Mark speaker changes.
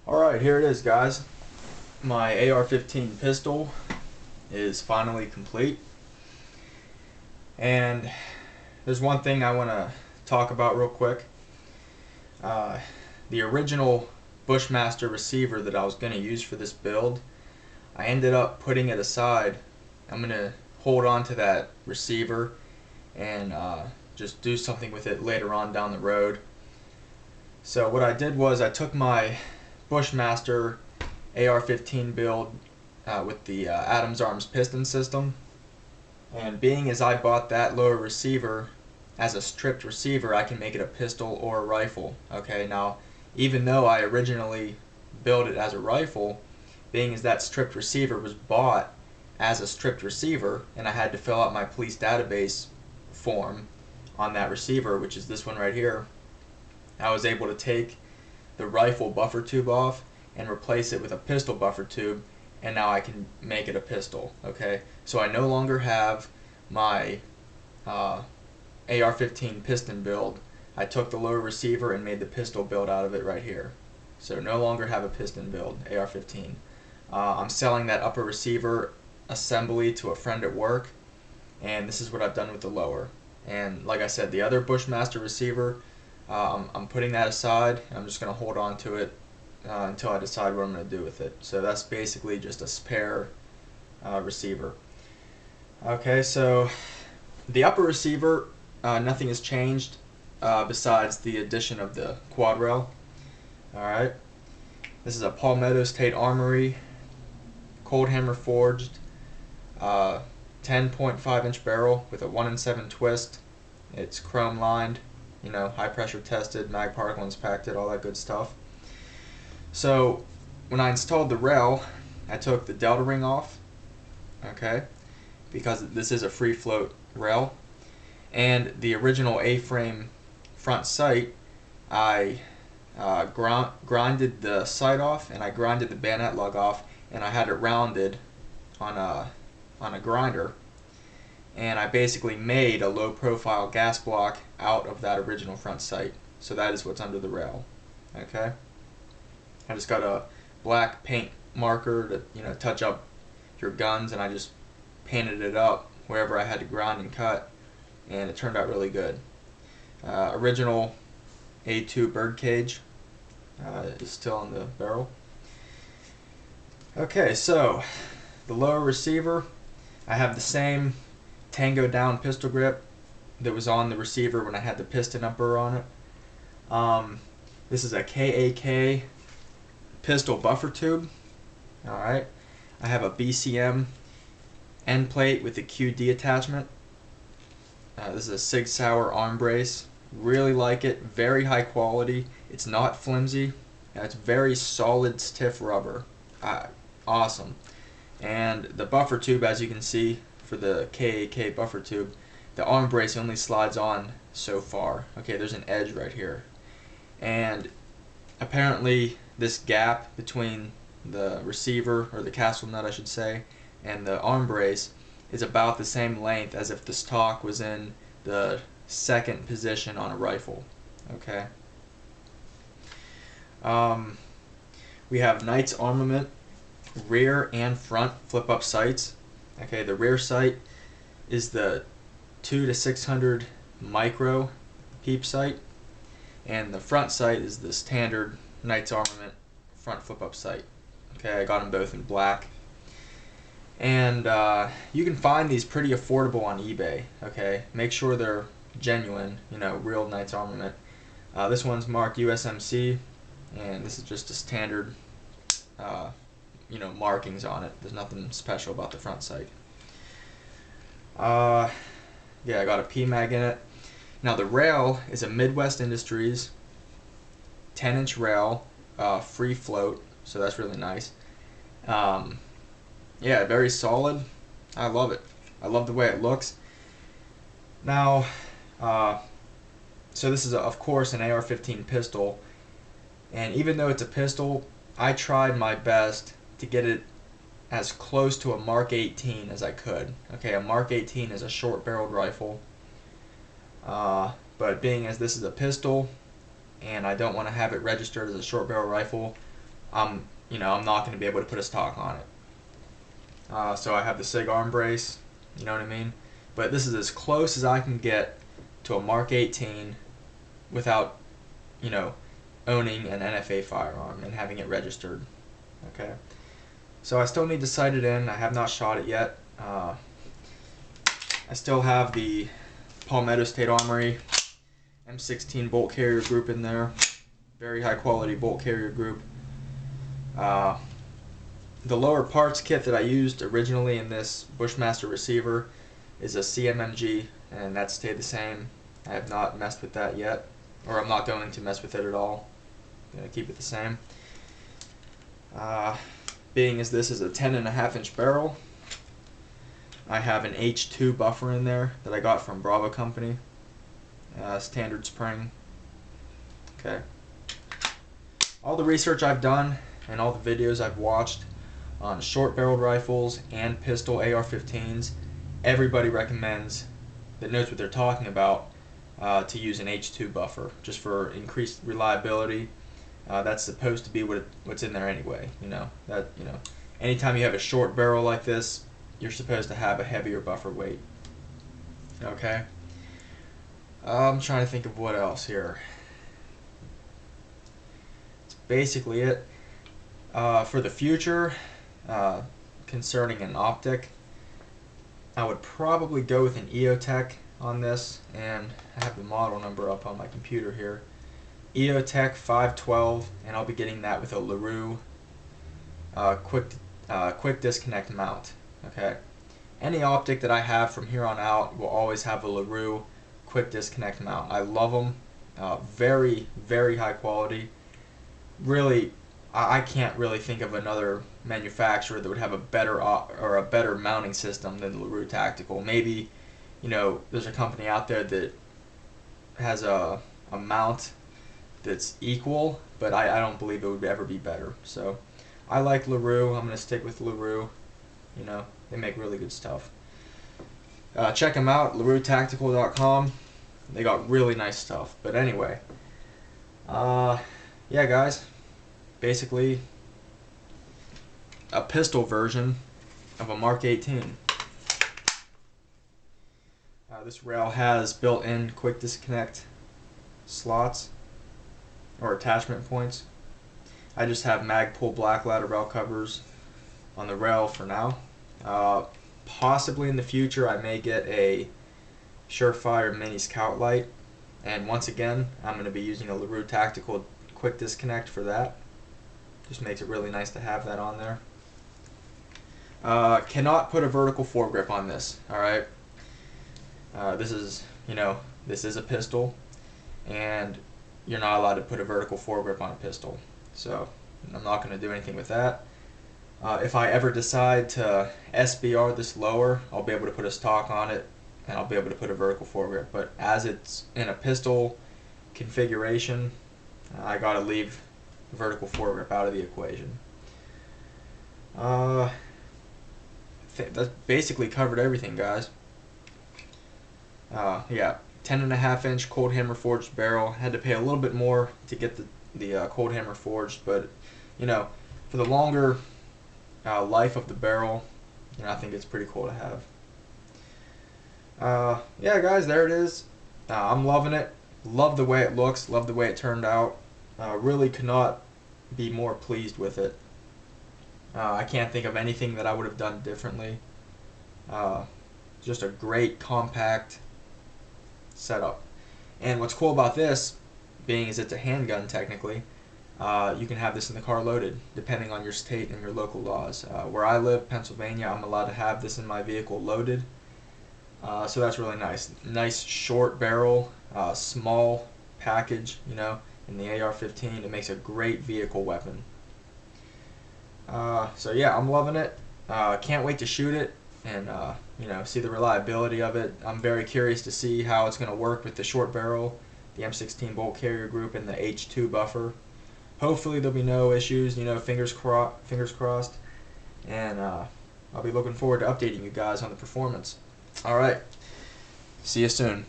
Speaker 1: Alright, here it is, guys. My AR-15 pistol is finally complete. And there's one thing I want to talk about real quick. The original Bushmaster receiver that I was going to use for this build, I ended up putting it aside. I'm going to hold on to that receiver and just do something with it later on down the road. So what I did was I took my Bushmaster AR-15 build with the Adams Arms piston system, and being as I bought that lower receiver as a stripped receiver, I can make it a pistol or a rifle. Okay, now even though I originally built it as a rifle, being as that stripped receiver was bought as a stripped receiver and I had to fill out my police database form on that receiver, which is this one right here, I was able to take the rifle buffer tube off and replace it with a pistol buffer tube, and now I can make it a pistol. Okay, so I no longer have my AR-15 piston build. I took the lower receiver and made the pistol build out of it right here. So no longer have a piston build, AR-15. I'm selling that upper receiver assembly to a friend at work, and this is what I've done with the lower. And like I said, the other Bushmaster receiver, I'm putting that aside. I'm just going to hold on to it until I decide what I'm going to do with it. So that's basically just a spare receiver. Okay, so the upper receiver, nothing has changed besides the addition of the quad rail. Alright, this is a Palmetto State Armory cold hammer forged 10.5 inch barrel with a 1-in-7 twist. It's chrome lined, you know, high pressure tested, mag particle inspected, all that good stuff. So when I installed the rail, I took the delta ring off, okay, because this is a free float rail, and the original A-frame front sight, I grinded the sight off and I grinded the bayonet lug off, and I had it rounded on a grinder, and I basically made a low profile gas block out of that original front sight. So that is what's under the rail. Okay, I just got a black paint marker to, you know, touch up your guns, and I just painted it up wherever I had to grind and cut, and it turned out really good. Original A2 birdcage is still on the barrel. Okay, so the lower receiver, I have the same Tango down pistol grip that was on the receiver when I had the piston upper on it. This is a KAK pistol buffer tube. Alright, I have a BCM end plate with a QD attachment. This is a Sig Sauer arm brace. Really like it, very high quality. It's not flimsy. It's very solid, stiff rubber. Awesome. And the buffer tube, as you can see, for the KAK buffer tube, the arm brace only slides on so far. Okay, there's an edge right here. And apparently this gap between the receiver, or the castle nut I should say, and the arm brace is about the same length as if the stock was in the second position on a rifle. Okay. We have Knight's Armament rear and front flip up sights. Okay, the rear sight is the 2 to 600 micro peep sight, and the front sight is the standard Knight's Armament front flip up sight. Okay, I got them both in black, and you can find these pretty affordable on eBay. Okay, make sure they're genuine, you know, real Knight's Armament. This one's marked USMC, and this is just a standard you know, markings on it. There's nothing special about the front sight. Yeah, I got a PMAG in it. Now the rail is a Midwest Industries 10-inch rail, free float, so that's really nice. Yeah, very solid. I love it. I love the way it looks. Now, so this is of course an AR-15 pistol, and even though it's a pistol, I tried my best to get it as close to a Mark 18 as I could. Okay, a Mark 18 is a short-barreled rifle, but being as this is a pistol and I don't want to have it registered as a short-barrel rifle, I'm not going to be able to put a stock on it. So I have the SIG arm brace, you know what I mean? But this is as close as I can get to a Mark 18 without, you know, owning an NFA firearm and having it registered. Okay. So I still need to sight it in. I have not shot it yet. I still have the Palmetto State Armory M16 bolt carrier group in there. Very high quality bolt carrier group. The lower parts kit that I used originally in this Bushmaster receiver is a CMMG, and that stayed the same. I have not messed with that yet, or I'm not going to mess with it at all. I'm going to keep it the same. Being as this is a 10.5-inch barrel, I have an H2 buffer in there that I got from Bravo Company, standard spring. Okay. All the research I've done and all the videos I've watched on short-barreled rifles and pistol AR-15s, everybody recommends, that knows what they're talking about, to use an H2 buffer just for increased reliability. That's supposed to be what's in there anyway. Anytime you have a short barrel like this, you're supposed to have a heavier buffer weight. Okay. I'm trying to think of what else here. That's basically it. For the future, concerning an optic, I would probably go with an EOTech on this, and I have the model number up on my computer here. EOTech 512, and I'll be getting that with a LaRue quick disconnect mount. Okay. Any optic that I have from here on out will always have a LaRue quick disconnect mount. I love them. Very, very high quality. Really, I can't really think of another manufacturer that would have a better mounting system than the LaRue Tactical. Maybe, there's a company out there that has a mount that's equal, but I don't believe it would ever be better. So I like LaRue. I'm going to stick with LaRue. They make really good stuff. Check them out, LaRueTactical.com. They got really nice stuff. But anyway, yeah, guys, basically a pistol version of a Mark 18. This rail has built-in quick disconnect slots or attachment points. I just have Magpul black ladder rail covers on the rail for now. Possibly in the future I may get a Surefire Mini Scout Light, and once again I'm going to be using a LaRue Tactical quick disconnect for that. Just makes it really nice to have that on there. Cannot put a vertical foregrip on this. Alright, this is a pistol, and you're not allowed to put a vertical foregrip on a pistol, so I'm not going to do anything with that. If I ever decide to SBR this lower, I'll be able to put a stock on it, and I'll be able to put a vertical foregrip. But as it's in a pistol configuration, I gotta leave the vertical foregrip out of the equation. That's basically covered everything, guys. Yeah, 10.5-inch cold hammer forged barrel. Had to pay a little bit more to get the cold hammer forged, but for the longer life of the barrel, I think it's pretty cool to have. Yeah, guys, there it is. I'm loving it. Love the way it looks. Love the way it turned out. Really could not be more pleased with it. I can't think of anything that I would have done differently. Just a great compact setup. And what's cool about this, being as it's a handgun technically, you can have this in the car loaded, depending on your state and your local laws. Where I live, Pennsylvania, I'm allowed to have this in my vehicle loaded. So that's really nice. Nice short barrel, small package, in the AR-15. It makes a great vehicle weapon. So yeah, I'm loving it. Can't wait to shoot it and see the reliability of it. I'm very curious to see how it's going to work with the short barrel, the M16 bolt carrier group, and the H2 buffer. Hopefully there'll be no issues, fingers crossed, and I'll be looking forward to updating you guys on the performance. Alright, see you soon.